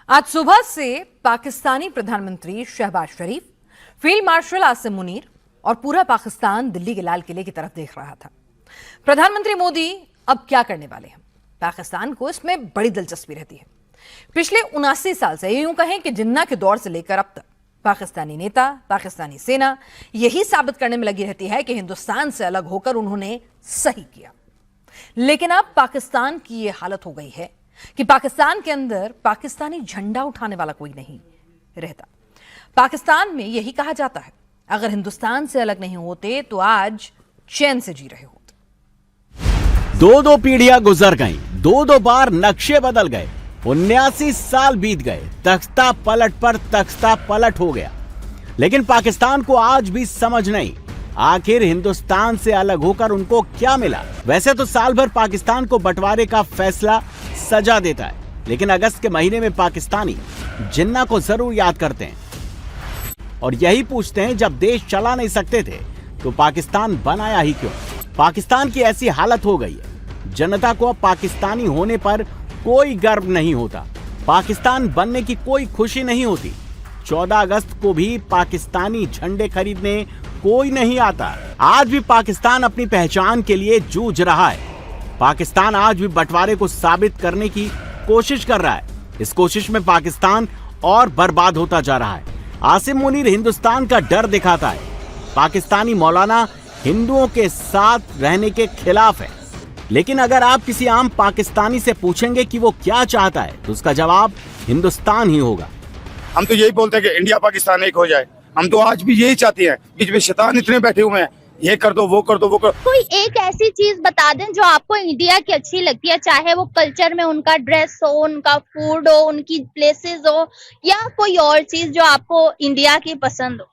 आज सुबह से पाकिस्तानी प्रधानमंत्री शहबाज शरीफ, फील्ड मार्शल आसिम मुनीर और पूरा पाकिस्तान दिल्ली के लाल किले की तरफ देख रहा था। प्रधानमंत्री मोदी अब क्या करने वाले हैं, पाकिस्तान को इसमें बड़ी दिलचस्पी रहती है। पिछले 79 साल से यूं कहें कि जिन्ना के दौर से लेकर अब तक पाकिस्तानी नेता, पाकिस्तानी सेना यही साबित करने में लगी रहती है कि हिंदुस्तान से अलग होकर उन्होंने सही किया। लेकिन अब पाकिस्तान की यह हालत हो गई है कि पाकिस्तान के अंदर पाकिस्तानी झंडा उठाने वाला कोई नहीं रहता। पाकिस्तान में यही कहा जाता है, अगर हिंदुस्तान से अलग नहीं होते तो आज चैन से जी रहे होते। दो पीढ़ियां गुजर गईं, दो बार नक्शे बदल गए, 79 साल बीत गए, तख्ता पलट पर तख्ता पलट हो गया। लेकिन पाकिस्तान को आज भी समझ नहीं, आखिर हिंदुस्तान से अलग होकर उनको क्या मिला। वैसे तो साल भर पाकिस्तान को बंटवारे का फैसला सजा देता है, लेकिन अगस्त के महीने में पाकिस्तानी जिन्ना को जरूर याद करते हैं और यही पूछते हैं, जब देश चला नहीं सकते थे तो पाकिस्तान बनाया ही क्यों। पाकिस्तान की ऐसी हालत हो गई है, जनता को अब पाकिस्तानी होने पर कोई गर्व नहीं होता, पाकिस्तान बनने की कोई खुशी नहीं होती। 14 अगस्त को भी पाकिस्तानी झंडे खरीदने कोई नहीं आता। आज भी पाकिस्तान अपनी पहचान के लिए जूझ रहा है। पाकिस्तान आज भी बंटवारे को साबित करने की कोशिश कर रहा है। इस कोशिश में पाकिस्तान और बर्बाद होता जा रहा है। आसिम मुनीर हिंदुस्तान का डर दिखाता है। पाकिस्तानी मौलाना हिंदुओं के साथ रहने के खिलाफ है। लेकिन अगर आप किसी आम पाकिस्तानी से पूछेंगे कि वो क्या चाहता है तो उसका जवाब हिंदुस्तान ही होगा। हम तो यही बोलते हैं कि इंडिया पाकिस्तान एक हो जाए। हम तो आज भी यही चाहते हैं। बीच में शैतान इतने बैठे हुए हैं, ये कर दो, वो कर दो, वो कर। कोई एक ऐसी चीज बता दें जो आपको इंडिया की अच्छी लगती है, चाहे वो कल्चर में उनका ड्रेस हो, उनका फूड हो, उनकी प्लेसेस हो, या कोई और चीज जो आपको इंडिया की पसंद हो।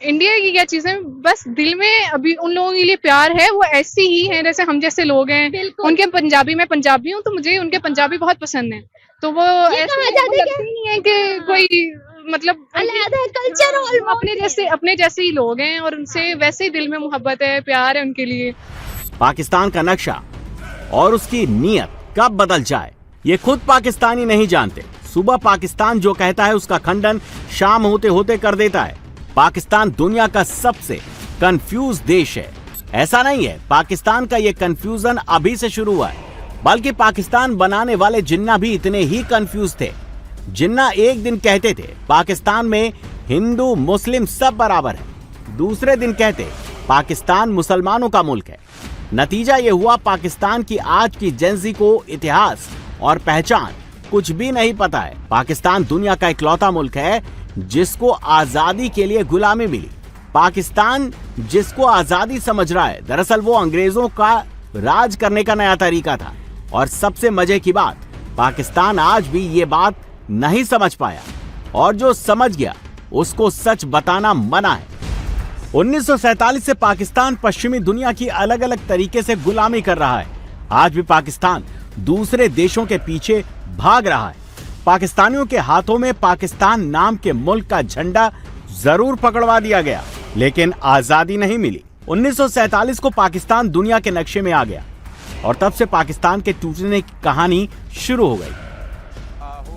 इंडिया की क्या चीजें, बस दिल में अभी उन लोगों के लिए प्यार है, वो ऐसी ही हैं जैसे हम जैसे लोग हैं। उनके पंजाबी, मैं पंजाबी हूँ तो मुझे उनके पंजाबी बहुत पसंद है। तो वो ऐसा लगता ही नहीं है कि कोई मतलब कल्चर अपने जैसे ही लोग हैं और उनसे वैसे ही दिल में मोहब्बत है, प्यार है उनके लिए। पाकिस्तान का नक्शा और उसकी नीयत कब बदल जाए ये खुद पाकिस्तानी नहीं जानते। सुबह पाकिस्तान जो कहता है उसका खंडन शाम होते होते कर देता है। पाकिस्तान दुनिया का सबसे कंफ्यूज देश है। ऐसा नहीं है पाकिस्तान का ये कंफ्यूजन अभी से शुरू हुआ है, बल्कि पाकिस्तान बनाने वाले जिन्ना भी इतने ही कंफ्यूज थे। जिन्ना एक दिन कहते थे पाकिस्तान में हिंदू मुस्लिम सब बराबर है, दूसरे दिन कहते पाकिस्तान मुसलमानों का मुल्क है। नतीजा ये हुआ पाकिस्तान की आज की जेंजी को इतिहास और पहचान कुछ भी नहीं पता है। पाकिस्तान दुनिया का इकलौता मुल्क है जिसको आजादी के लिए गुलामी मिली। पाकिस्तान जिसको आजादी समझ रहा है, दरअसल वो अंग्रेजों का राज करने का नया तरीका था। और सबसे मजे की बात, पाकिस्तान आज भी ये बात नहीं समझ पाया, और जो समझ गया उसको सच बताना मना है। 1947 से पाकिस्तान पश्चिमी दुनिया की अलग अलग तरीके से गुलामी कर रहा है। आज भी पाकिस्तान दूसरे देशों के पीछे भाग रहा है। पाकिस्तानियों के हाथों में पाकिस्तान नाम के मुल्क का झंडा जरूर पकड़वा दिया गया, लेकिन आजादी नहीं मिली। 1947 को पाकिस्तान दुनिया के नक्शे में आ गया और तब से पाकिस्तान के टूटने की कहानी शुरू हो गई।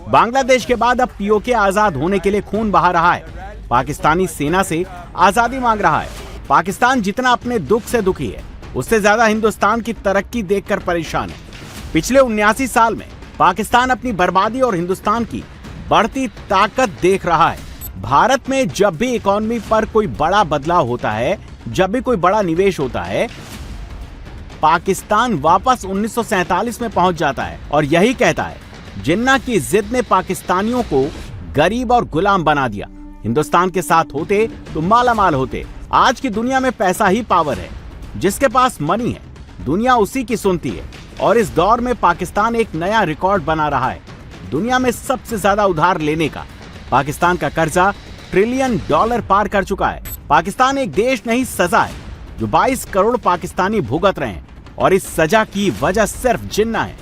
बांग्लादेश के बाद अब पीओके आजाद होने के लिए खून बहा रहा है। पाकिस्तानी सेना से आजादी मांग रहा है। पाकिस्तान जितना अपने दुख से दुखी है, उससे ज्यादा हिंदुस्तान की तरक्की देखकर परेशान है। पिछले 79 साल में पाकिस्तान अपनी बर्बादी और हिंदुस्तान की बढ़ती ताकत देख रहा है। भारत में जब भी इकोनॉमी पर कोई बड़ा बदलाव होता है, जब भी कोई बड़ा निवेश होता है, पाकिस्तान वापस 1947 में पहुंच जाता है और यही कहता है, जिन्ना की जिद ने पाकिस्तानियों को गरीब और गुलाम बना दिया। हिंदुस्तान के साथ होते तो माला माल होते। आज की दुनिया में पैसा ही पावर है, जिसके पास मनी है दुनिया उसी की सुनती है। और इस दौर में पाकिस्तान एक नया रिकॉर्ड बना रहा है, दुनिया में सबसे ज्यादा उधार लेने का। पाकिस्तान का कर्जा $1 ट्रिलियन पार कर चुका है। पाकिस्तान एक देश नहीं, सजा है जो 22 करोड़ पाकिस्तानी भुगत रहे हैं, और इस सजा की वजह सिर्फ जिन्ना है।